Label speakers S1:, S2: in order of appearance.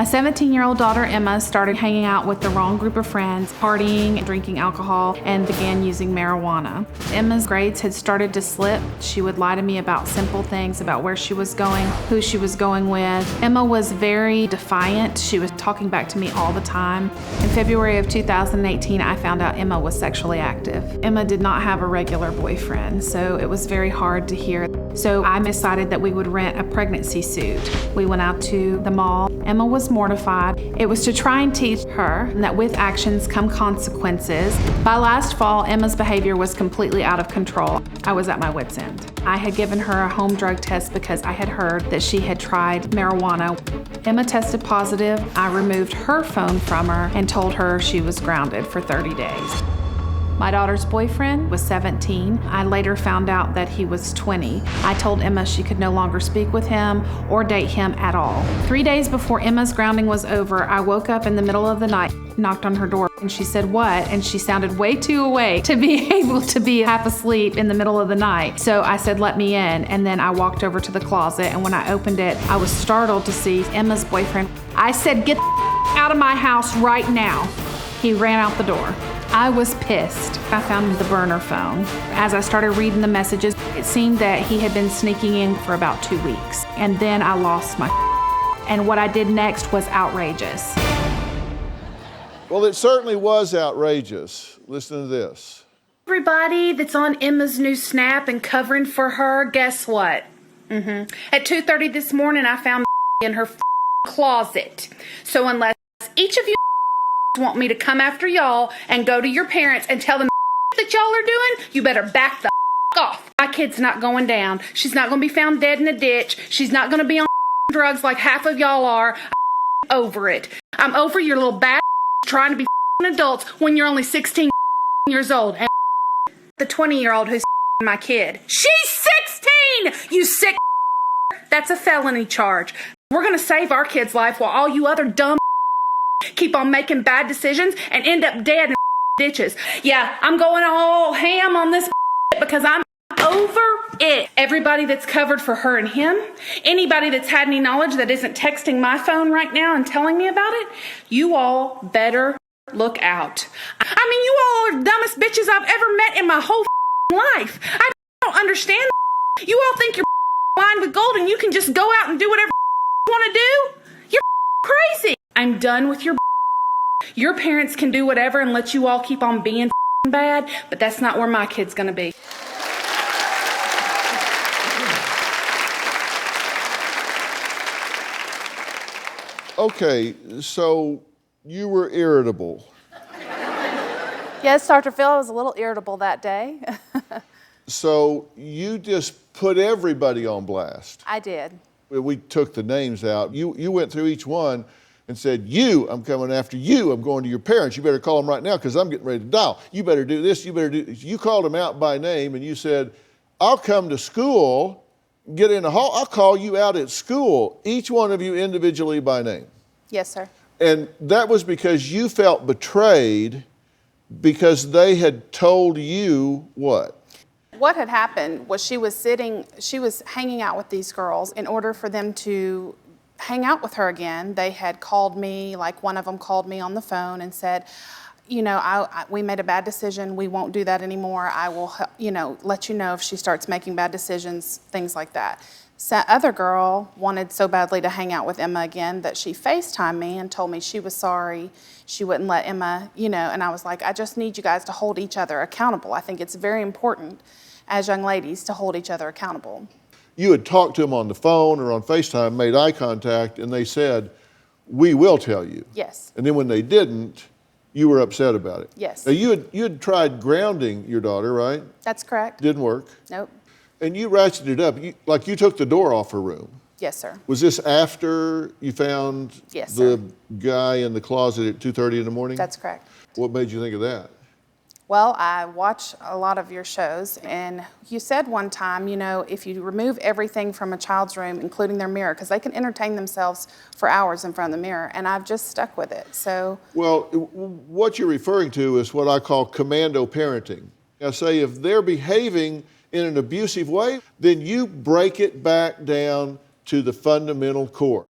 S1: My 17-year-old daughter, Emma, started hanging out with the wrong group of friends, partying and drinking alcohol, and began using marijuana. Emma's grades had started to slip. She would lie to me about simple things, about where she was going, who she was going with. Emma was very defiant. She was talking back to me all the time. In February of 2018, I found out Emma was sexually active. Emma did not have a regular boyfriend, so it was very hard to hear. So I decided that we would rent a pregnancy suit. We went out to the mall. Emma was mortified. It was to try and teach her that with actions come consequences. By last fall, Emma's behavior was completely out of control. I was at my wit's end. I had given her a home drug test because I had heard that she had tried marijuana. Emma tested positive. I removed her phone from her and told her she was grounded for 30 days. My daughter's boyfriend was 17. I later found out that he was 20. I told Emma she could no longer speak with him or date him at all. 3 days before Emma's grounding was over, I woke up in the middle of the night, knocked on her door, and she said, "What?" And she sounded way too awake to be able to be half asleep in the middle of the night. So I said, "Let me in." And then I walked over to the closet, and when I opened it, I was startled to see Emma's boyfriend. I said, "Get out of my house right now." He ran out the door. I was pissed. I found the burner phone. As I started reading the messages, it seemed that he had been sneaking in for about 2 weeks. And then I lost my and what I did next was outrageous.
S2: Well, it certainly was outrageous. Listen to this.
S1: Everybody that's on Emma's new Snap and covering for her, guess what? At 2:30 this morning, I found in her closet. So unless each of you want me to come after y'all and go to your parents and tell them that y'all are doing, you better back the off. My kid's not going down. She's not going to be found dead in a ditch. She's not going to be on drugs like half of y'all are. I'm over it. I'm over your little bad trying to be adults when you're only 16 years old. And the 20-year-old who's my kid. She's 16! You sick. That's a felony charge. We're going to save our kid's life while all you other dumb keep on making bad decisions and end up dead in ditches. Yeah, I'm going all ham on this because I'm over it. Everybody that's covered for her and him, anybody that's had any knowledge that isn't texting my phone right now and telling me about it, you all better look out. I mean, you all are the dumbest bitches I've ever met in my whole life. I don't understand. You all think you're lined with gold and you can just go out and do whatever you want to do? You're crazy. I'm done with your parents can do whatever and let you all keep on being bad, but that's not where my kid's gonna be.
S2: Okay, so you were irritable.
S3: Yes, Dr. Phil, I was a little irritable that day.
S2: So you just put everybody on blast.
S3: I did.
S2: We took the names out. You went through each one and said, I'm coming after you. I'm going to your parents. You better call them right now because I'm getting ready to dial. You better do this. You better do this. You called them out by name and you said, I'll come to school, get in the hall. I'll call you out at school, each one of you individually by name.
S3: Yes, sir.
S2: And that was because you felt betrayed because they had told you what?
S3: What had happened was she was hanging out with these girls. In order for them to hang out with her again, they had called me, like one of them called me on the phone and said, we made a bad decision. We won't do that anymore. I will, let you know if she starts making bad decisions, things like that. So other girl wanted so badly to hang out with Emma again that she FaceTimed me and told me she was sorry. She wouldn't let Emma, and I was like, I just need you guys to hold each other accountable. I think it's very important as young ladies to hold each other accountable.
S2: You had talked to them on the phone or on FaceTime, made eye contact, and they said, we will tell you.
S3: Yes.
S2: And then when they didn't, you were upset about it.
S3: Yes.
S2: Now you had tried grounding your daughter, right?
S3: That's correct.
S2: Didn't work.
S3: Nope.
S2: And you ratcheted it up. You took the door off her room.
S3: Yes, sir.
S2: Was this after you found
S3: Yes,
S2: the
S3: sir.
S2: guy in the closet at 2:30 in the morning?
S3: That's correct.
S2: What made you think of that?
S3: Well, I watch a lot of your shows, and you said one time, if you remove everything from a child's room, including their mirror, because they can entertain themselves for hours in front of the mirror, and I've just stuck with it, so.
S2: Well, what you're referring to is what I call commando parenting. I say if they're behaving in an abusive way, then you break it back down to the fundamental core.